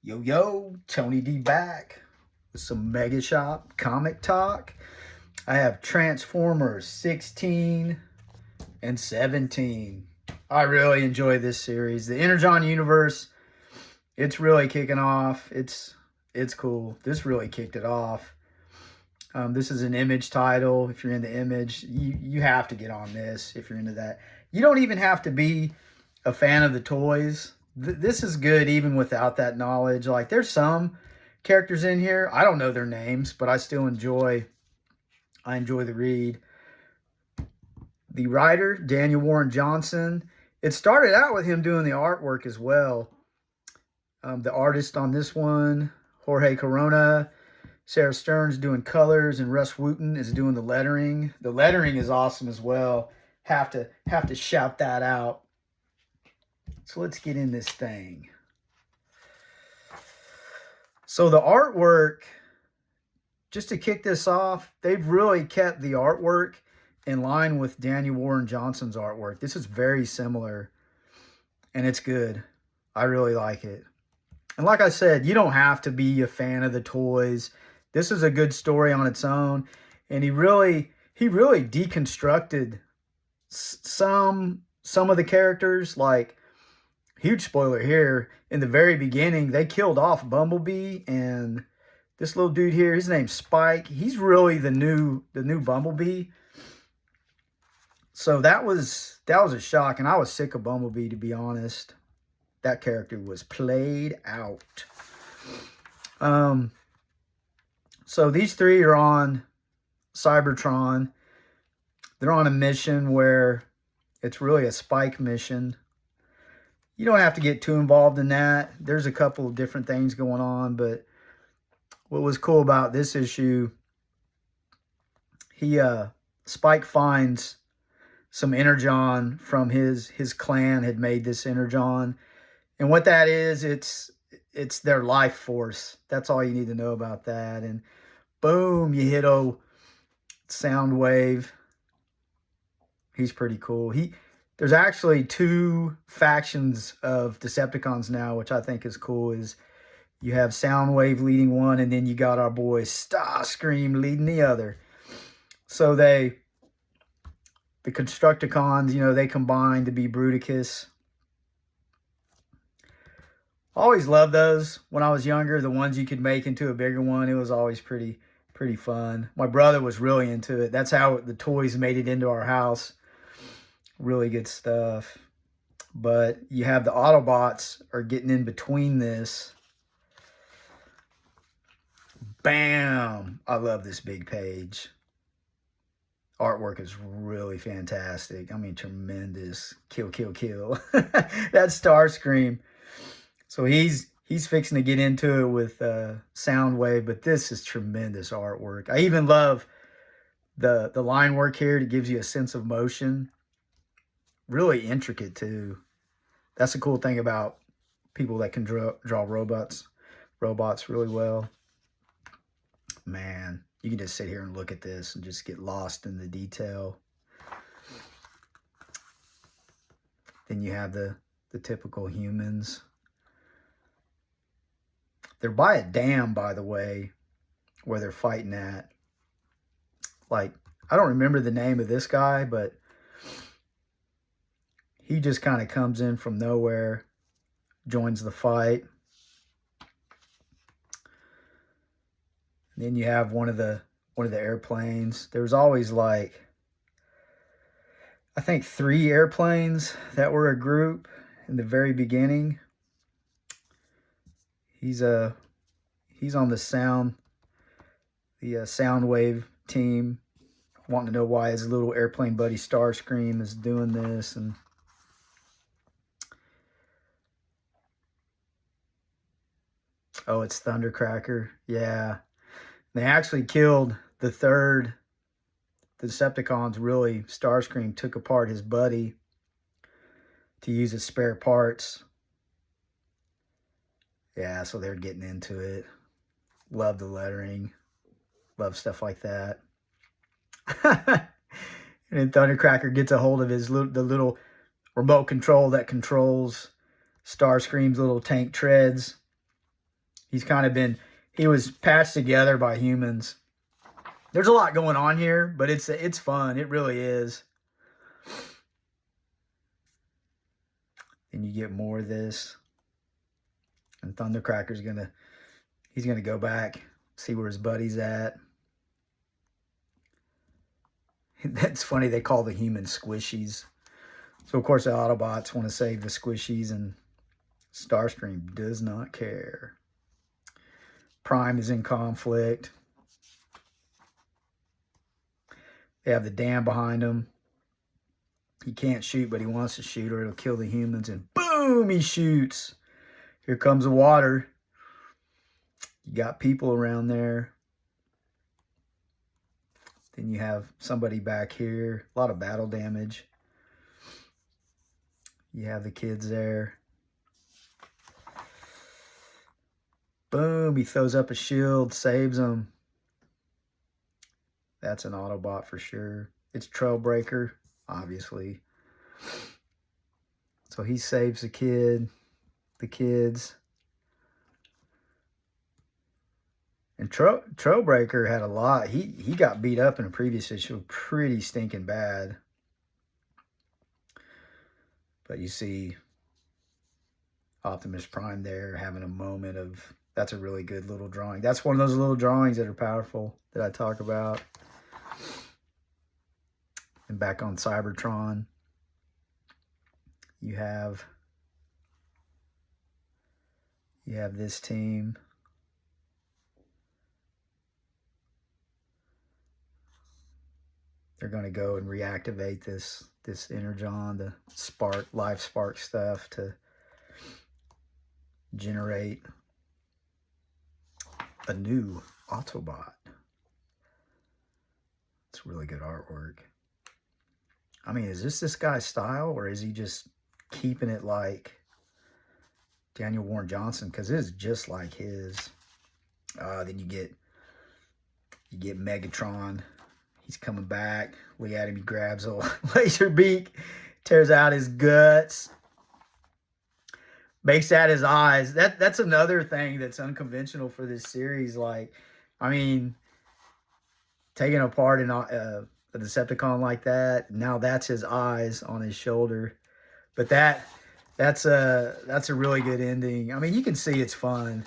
Yo, Tony D back with some Mega Shop comic talk. I have Transformers 16 and 17. I really enjoy this series. The Energon universe, it's really kicking off. It's cool. This really kicked it off. This is an Image title. If you're into Image, you have to get on this if you're into that. You don't even have to be a fan of the toys. This is good even without that knowledge. Like, there's some characters in here, I don't know their names, but I still enjoy the read. The writer, Daniel Warren Johnson, it started out with him doing the artwork as well. The artist on this one, Jorge Corona. Sarah Stern's doing colors, and Russ Wooten is doing the lettering. The lettering is awesome as well. Have to shout that out. So let's get in this thing. So the artwork, just to kick this off, they've really kept the artwork in line with Daniel Warren Johnson's artwork. This is very similar, and it's good. I really like it. And like I said, you don't have to be a fan of the toys. This is a good story on its own, and he really deconstructed some of the characters. Like, huge spoiler here, in the very beginning, they killed off Bumblebee, and this little dude here, his name's Spike. He's really the new Bumblebee. So that was a shock, and I was sick of Bumblebee, to be honest. That character was played out. So these three are on Cybertron. They're on a mission where it's really a Spike mission. You don't have to get too involved in that. There's a couple of different things going on, but what was cool about this issue, Spike finds some Energon from his clan had made this Energon. And what that is, it's their life force. That's all you need to know about that. And boom, you hit Soundwave. He's pretty cool. There's actually two factions of Decepticons now, which I think is cool. Is you have Soundwave leading one, and then you got our boy Starscream leading the other. So the Constructicons, they combine to be Bruticus. Always loved those when I was younger. The ones you could make into a bigger one, it was always pretty fun. My brother was really into it. That's how the toys made it into our house. Really good stuff. But you have the Autobots are getting in between this. Bam! I love this big page. Artwork is really fantastic. I mean, tremendous. Kill, kill, kill. That's Starscream. So he's fixing to get into it with Soundwave, but this is tremendous artwork. I even love the line work here. It gives you a sense of motion. Really intricate too. That's a cool thing about people that can draw robots really well. Man, you can just sit here and look at this and just get lost in the detail. Then you have the typical humans. They're by a dam, by the way, where they're fighting at. Like, I don't remember the name of this guy, but he just kind of comes in from nowhere, joins the fight. And then you have one of the airplanes. There's always, like, I think 3 airplanes that were a group in the very beginning. He's on the Soundwave team, wanting to know why his little airplane buddy Starscream is doing this. And oh, it's Thundercracker. Yeah. They actually killed the third. The Decepticons, really, Starscream took apart his buddy to use as spare parts. Yeah, so they're getting into it. Love the lettering. Love stuff like that. And then Thundercracker gets a hold of the little remote control that controls Starscream's little tank treads. He's kind of been, he was patched together by humans. There's a lot going on here, but it's fun. It really is. And you get more of this. And Thundercracker's he's gonna go back, see where his buddy's at. That's funny, they call the humans squishies. So of course the Autobots want to save the squishies, and Starscream does not care. Prime is in conflict. They have the dam behind him. He can't shoot, but he wants to shoot or it'll kill the humans. And boom, he shoots. Here comes the water. You got people around there. Then you have somebody back here. A lot of battle damage. You have the kids there. Boom, he throws up a shield, saves them. That's an Autobot for sure. It's Trailbreaker, obviously. So he saves the kids. And Trailbreaker had a lot. He got beat up in a previous issue pretty stinking bad. But you see Optimus Prime there having a moment of, that's a really good little drawing. That's one of those little drawings that are powerful that I talk about. And back on Cybertron, you have this team. They're going to go and reactivate this Energon, the live spark stuff, to generate a new Autobot. It's really good artwork. I mean, is this guy's style, or is he just keeping it like Daniel Warren Johnson? Because it is just like his. Then you get Megatron. He's coming back. Look at him. He grabs a laser beak, tears out his guts, makes out his eyes. That's another thing that's unconventional for this series. Like, I mean, taking apart a Decepticon like that, now that's his eyes on his shoulder. But that's a really good ending. I mean, you can see it's fun.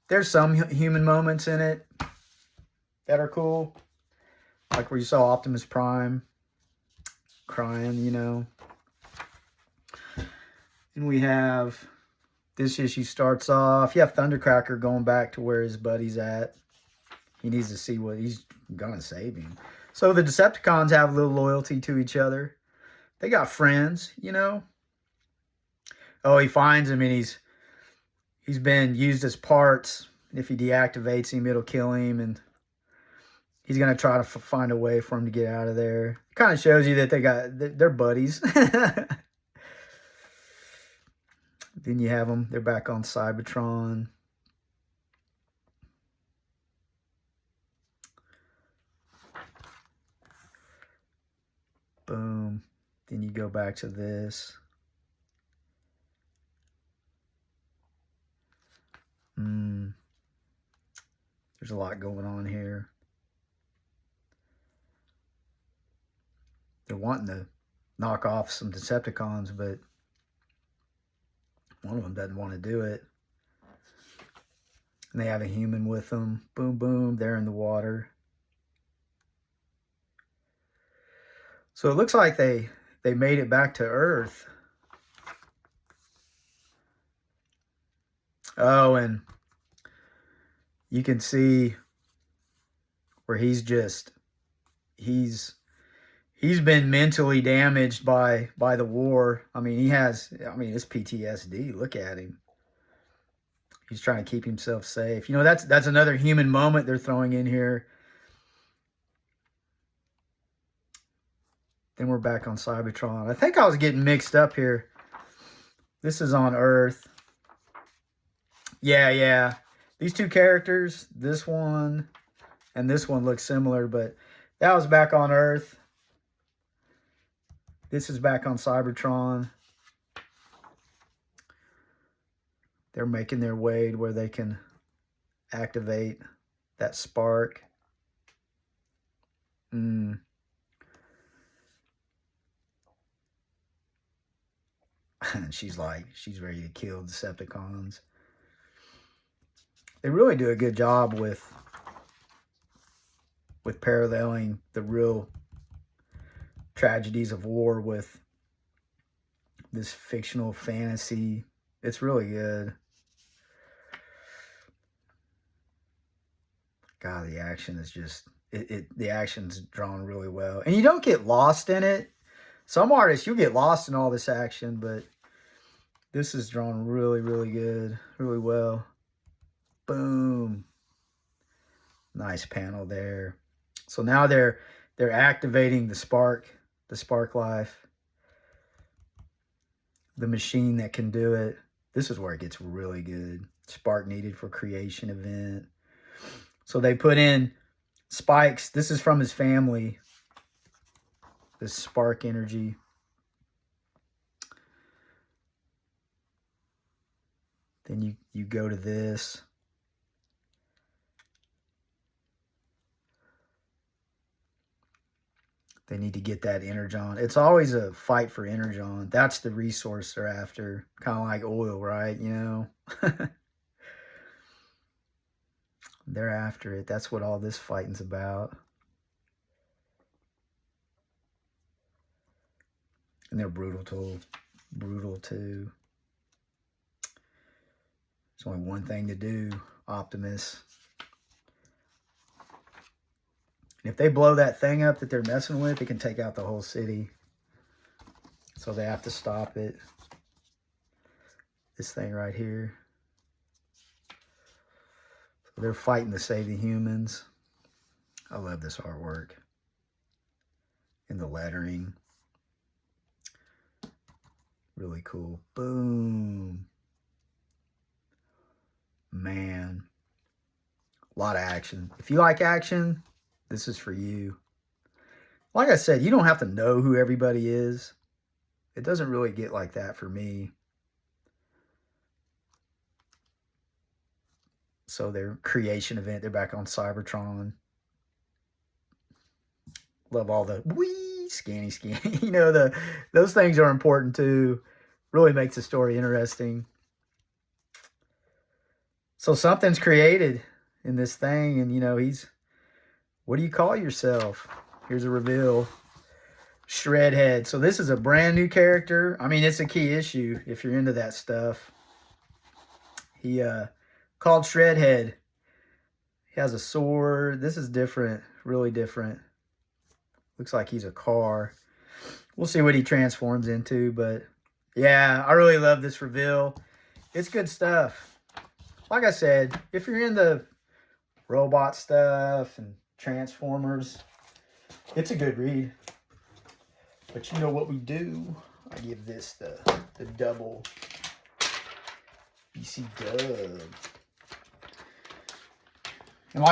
There's some human moments in it that are cool. Like where you saw Optimus Prime crying, you know. And we have, this issue starts off, you have Thundercracker going back to where his buddy's at. He needs to see what he's gonna save him. So the Decepticons have a little loyalty to each other. They got friends, you know. Oh, he finds him and he's been used as parts. If he deactivates him, it'll kill him, and he's going to try to find a way for him to get out of there. It kind of shows you that they're buddies. Then you have them. They're back on Cybertron. Boom. Then you go back to this. There's a lot going on here. They're wanting to knock off some Decepticons, but one of them doesn't want to do it. And they have a human with them. Boom, boom, they're in the water. So it looks like they made it back to Earth. Oh, and you can see where he's been mentally damaged by the war. I mean, it's PTSD. Look at him. He's trying to keep himself safe. You know, that's another human moment they're throwing in here. Then we're back on Cybertron. I think I was getting mixed up here. This is on Earth. Yeah. These two characters, this one and this one, look similar, but that was back on Earth. This is back on Cybertron. they're making their way to where they can activate that spark. And she's ready to kill Decepticons. They really do a good job with paralleling the real tragedies of war with this fictional fantasy. It's really good. God, the action is just the action's drawn really well, and you don't get lost in it. Some artists, you'll get lost in all this action, but this is drawn really, really good, really well. Boom. Nice panel there. So now they're activating the spark life. The machine that can do it. This is where it gets really good. Spark needed for creation event. So they put in spikes. This is from his family. This spark energy. Then you go to this. They need to get that energon. It's always a fight for energon. That's the resource they're after. Kind of like oil, right? You know? They're after it. That's what all this fighting's about. And they're brutal too. There's only one thing to do, Optimus. And if they blow that thing up that they're messing with, it can take out the whole city. So they have to stop it. This thing right here. So they're fighting to save the humans. I love this artwork. And the lettering. Really cool. Boom. Man. A lot of action. If you like action, this is for you. Like I said, you don't have to know who everybody is. It doesn't really get like that for me. So their creation event, they're back on Cybertron. Love all the wee scanny. You know, those things are important too. Really makes the story interesting. So something's created in this thing, and you know, what do you call yourself? Here's a reveal. Shredhead. So this is a brand new character. I mean, it's a key issue if you're into that stuff. He called Shredhead. He has a sword. This is different, really different. Looks like he's a car. We'll see what he transforms into, but yeah, I really love this reveal. It's good stuff. Like I said, if you're into robot stuff and Transformers, it's a good read. But you know what we do? I give this the double BC dub. And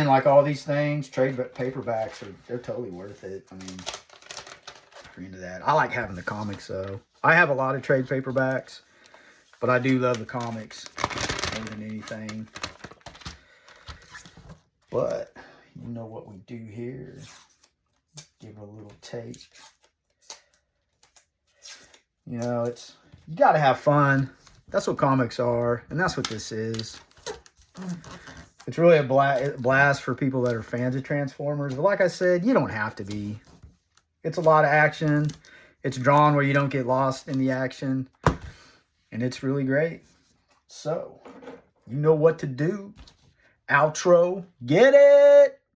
like all these things, trade paperbacks they're totally worth it. I mean, if you're into that. I like having the comics though. I have a lot of trade paperbacks, but I do love the comics more than anything. But you know what we do here? Give it a little tape. You know, you got to have fun. That's what comics are, and that's what this is. It's really a blast for people that are fans of Transformers. But like I said, you don't have to be. It's a lot of action. It's drawn where you don't get lost in the action. And it's really great. So, you know what to do. Outro. Get it!